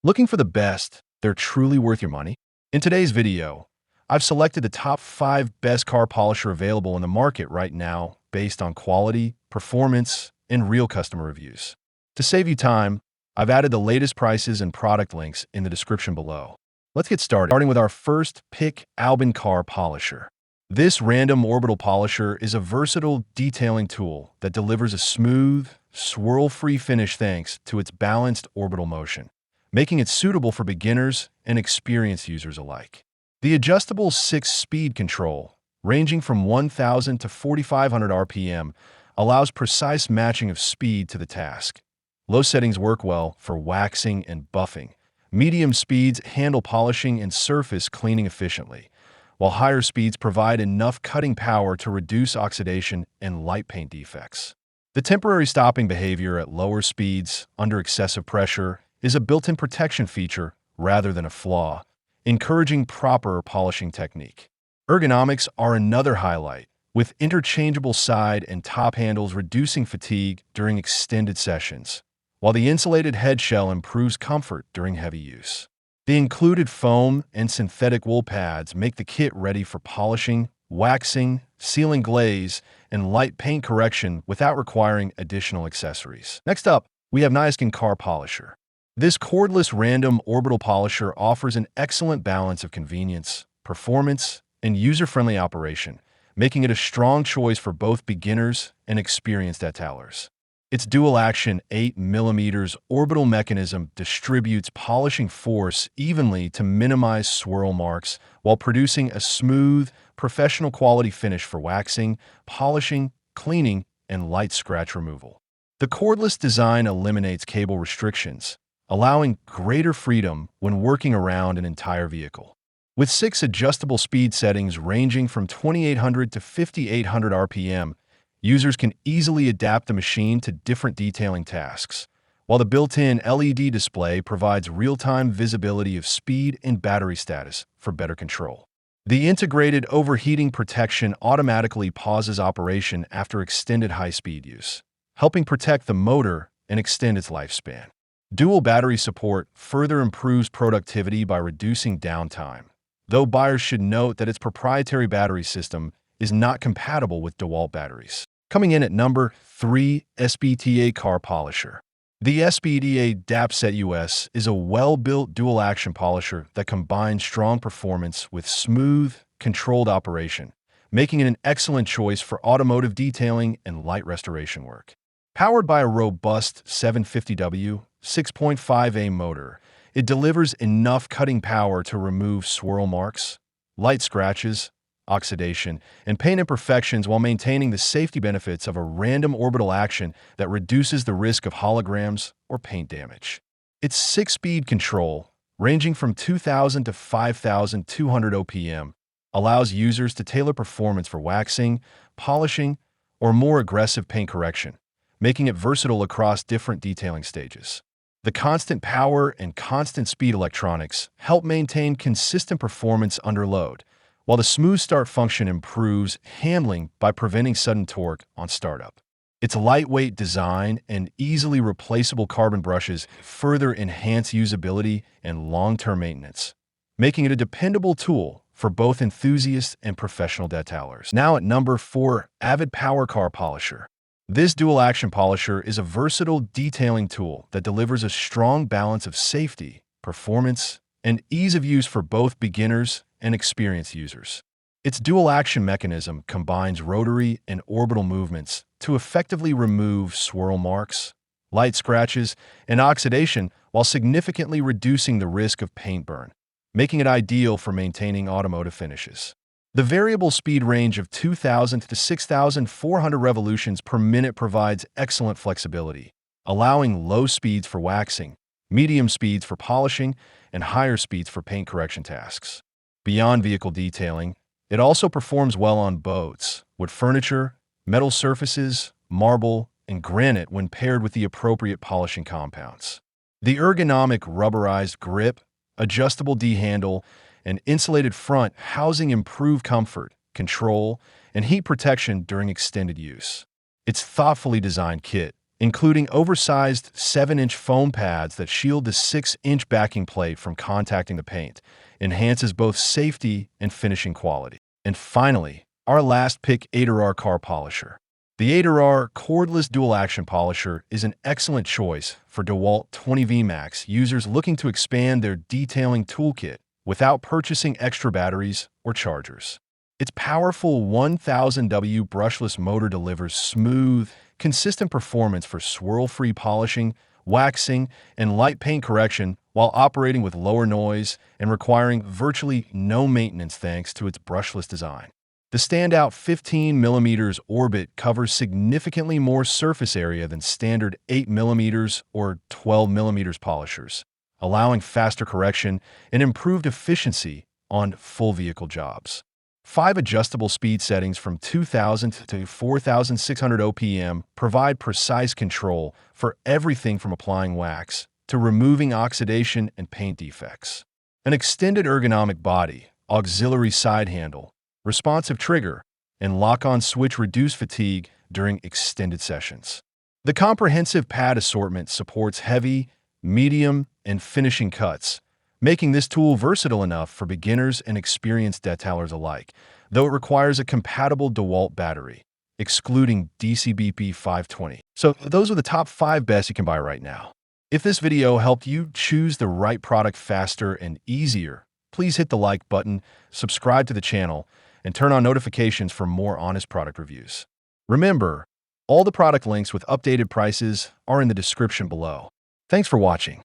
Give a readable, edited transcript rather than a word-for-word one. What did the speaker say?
Looking for the best, they're truly worth your money? In today's video, I've selected the top 5 best car polisher available in the market right now based on quality, performance, and real customer reviews. To save you time, I've added the latest prices and product links in the description below. Let's get starting with our first pick, Albin Car Polisher. This random orbital polisher is a versatile detailing tool that delivers a smooth, swirl-free finish thanks to its balanced orbital motion, making it suitable for beginners and experienced users alike. The adjustable 6-speed control, ranging from 1,000 to 4,500 RPM, allows precise matching of speed to the task. Low settings work well for waxing and buffing. Medium speeds handle polishing and surface cleaning efficiently, while higher speeds provide enough cutting power to reduce oxidation and light paint defects. The temporary stopping behavior at lower speeds under excessive pressure is a built-in protection feature rather than a flaw, encouraging proper polishing technique. Ergonomics are another highlight, with interchangeable side and top handles reducing fatigue during extended sessions, while the insulated head shell improves comfort during heavy use. The included foam and synthetic wool pads make the kit ready for polishing, waxing, sealing glaze, and light paint correction without requiring additional accessories. Next up, we have Niaskin Car Polisher. This cordless random orbital polisher offers an excellent balance of convenience, performance, and user-friendly operation, making it a strong choice for both beginners and experienced detailers. Its dual-action 8mm orbital mechanism distributes polishing force evenly to minimize swirl marks while producing a smooth, professional-quality finish for waxing, polishing, cleaning, and light scratch removal. The cordless design eliminates cable restrictions, allowing greater freedom when working around an entire vehicle. With 6 adjustable speed settings ranging from 2,800 to 5,800 RPM, users can easily adapt the machine to different detailing tasks, while the built-in LED display provides real-time visibility of speed and battery status for better control. The integrated overheating protection automatically pauses operation after extended high-speed use, helping protect the motor and extend its lifespan. Dual battery support further improves productivity by reducing downtime, though buyers should note that its proprietary battery system is not compatible with DeWalt batteries. Coming in at number 3, SBTA Car Polisher. The SBTA DAPSET US is a well-built dual-action polisher that combines strong performance with smooth, controlled operation, making it an excellent choice for automotive detailing and light restoration work. Powered by a robust 750W 6.5A motor, it delivers enough cutting power to remove swirl marks, light scratches, oxidation, and paint imperfections while maintaining the safety benefits of a random orbital action that reduces the risk of holograms or paint damage. Its 6-speed control, ranging from 2,000 to 5,200 OPM, allows users to tailor performance for waxing, polishing, or more aggressive paint correction, making it versatile across different detailing stages. The constant power and constant speed electronics help maintain consistent performance under load, while the smooth start function improves handling by preventing sudden torque on startup. Its lightweight design and easily replaceable carbon brushes further enhance usability and long-term maintenance, making it a dependable tool for both enthusiasts and professional detailers. Now at number 4, Avid Power Car Polisher. This dual-action polisher is a versatile detailing tool that delivers a strong balance of safety, performance, and ease of use for both beginners and experienced users. Its dual-action mechanism combines rotary and orbital movements to effectively remove swirl marks, light scratches, and oxidation while significantly reducing the risk of paint burn, making it ideal for maintaining automotive finishes. The variable speed range of 2,000 to 6,400 revolutions per minute provides excellent flexibility, allowing low speeds for waxing, medium speeds for polishing, and higher speeds for paint correction tasks. Beyond vehicle detailing, it also performs well on boats, wood furniture, metal surfaces, marble, and granite when paired with the appropriate polishing compounds. The ergonomic rubberized grip, adjustable D-handle, and insulated front housing improve comfort, control, and heat protection during extended use. Its thoughtfully designed kit including oversized 7-inch foam pads that shield the 6-inch backing plate from contacting the paint, enhances both safety and finishing quality. And finally, our last pick, AIDR Car Polisher. The AIDR cordless dual-action polisher is an excellent choice for DeWalt 20V Max users looking to expand their detailing toolkit without purchasing extra batteries or chargers. Its powerful 1000W brushless motor delivers smooth, consistent performance for swirl-free polishing, waxing, and light paint correction while operating with lower noise and requiring virtually no maintenance thanks to its brushless design. The standout 15mm orbit covers significantly more surface area than standard 8mm or 12mm polishers, allowing faster correction and improved efficiency on full vehicle jobs. 5 adjustable speed settings from 2,000 to 4,600 OPM provide precise control for everything from applying wax to removing oxidation and paint defects. An extended ergonomic body, auxiliary side handle, responsive trigger, and lock-on switch reduce fatigue during extended sessions. The comprehensive pad assortment supports heavy, medium, and finishing cuts, making this tool versatile enough for beginners and experienced detailers alike, though it requires a compatible DeWalt battery, excluding DCBP 520. So those are the top 5 best you can buy right now. If this video helped you choose the right product faster and easier, please hit the like button, subscribe to the channel, and turn on notifications for more honest product reviews. Remember, all the product links with updated prices are in the description below. Thanks for watching.